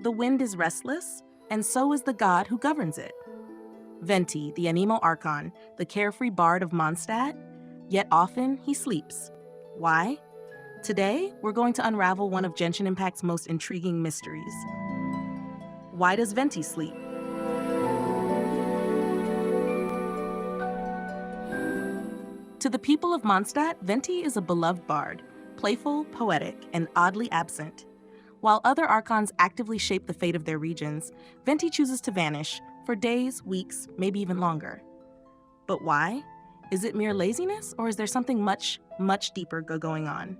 The wind is restless, and so is the god who governs it. Venti, the anemo Archon, the carefree bard of Mondstadt, yet often he sleeps. Why? Today, we're going to unravel one of Genshin Impact's most intriguing mysteries. Why does Venti sleep? To the people of Mondstadt, Venti is a beloved bard, playful, poetic, and oddly absent. While other Archons actively shape the fate of their regions, Venti chooses to vanish for days, weeks, maybe even longer. But why? Is it mere laziness, or is there something much, much deeper going on?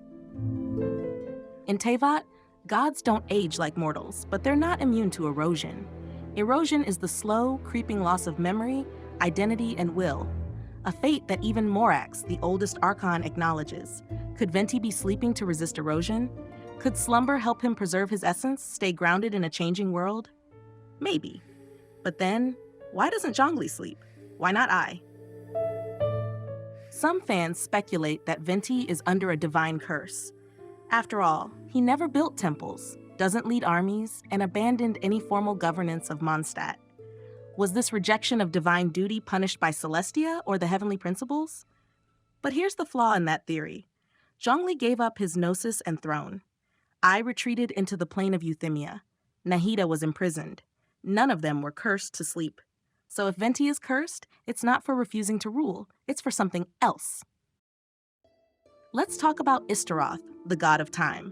In Teyvat, gods don't age like mortals, but they're not immune to erosion. Erosion is the slow, creeping loss of memory, identity, and will. A fate that even Morax, the oldest Archon, acknowledges. Could Venti be sleeping to resist erosion? Could slumber help him preserve his essence, stay grounded in a changing world? Maybe. But then, why doesn't Zhongli sleep? Why not I? Some fans speculate that Venti is under a divine curse. After all, he never built temples, doesn't lead armies, and abandoned any formal governance of Mondstadt. Was this rejection of divine duty punished by Celestia or the heavenly principles? But here's the flaw in that theory. Zhongli gave up his gnosis and throne. I retreated into the plain of Euthymia. Nahida was imprisoned. None of them were cursed to sleep. So if Venti is cursed, it's not for refusing to rule, it's for something else. Let's talk about Istaroth, the god of time,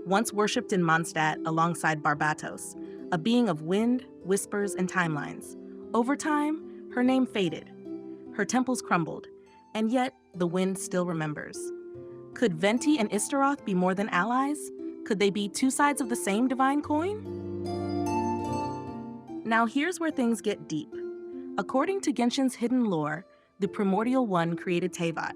once worshipped in Mondstadt alongside Barbatos, a being of wind, whispers, and timelines. Over time, her name faded. Her temples crumbled, and yet the wind still remembers. Could Venti and Istaroth be more than allies? Could they be two sides of the same divine coin? Now here's where things get deep. According to Genshin's hidden lore, the Primordial One created Teyvat,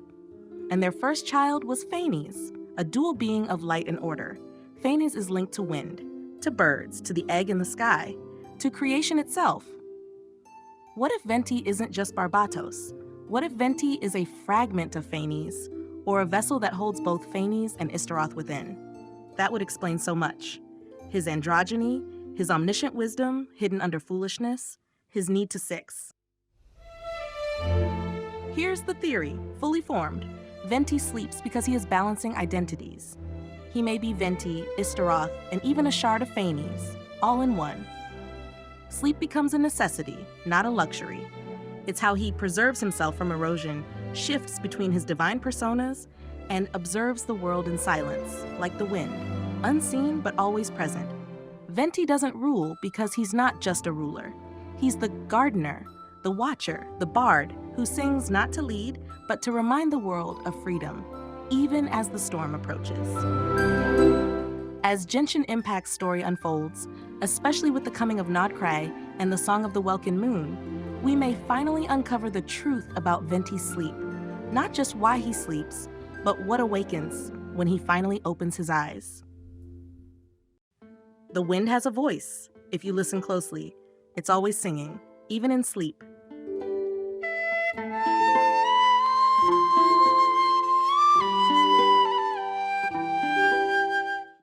and their first child was Phanes, a dual being of light and order. Phanes is linked to wind, to birds, to the egg in the sky, to creation itself. What if Venti isn't just Barbatos? What if Venti is a fragment of Phanes, or a vessel that holds both Phanes and Istaroth within? That would explain so much. His androgyny, his omniscient wisdom hidden under foolishness, his need to six. Here's the theory, fully formed. Venti sleeps because he is balancing identities. He may be Venti, Istaroth, and even a shard of Phanes, all in one. Sleep becomes a necessity, not a luxury. It's how he preserves himself from erosion, shifts between his divine personas, and observes the world in silence, like the wind, unseen but always present. Venti doesn't rule because he's not just a ruler. He's the gardener, the watcher, the bard, who sings not to lead, but to remind the world of freedom, even as the storm approaches. As Genshin Impact's story unfolds, especially with the coming of Nodcry and the Song of the Welkin Moon, we may finally uncover the truth about Venti's sleep. Not just why he sleeps, but what awakens when he finally opens his eyes. The wind has a voice. If you listen closely, it's always singing, even in sleep.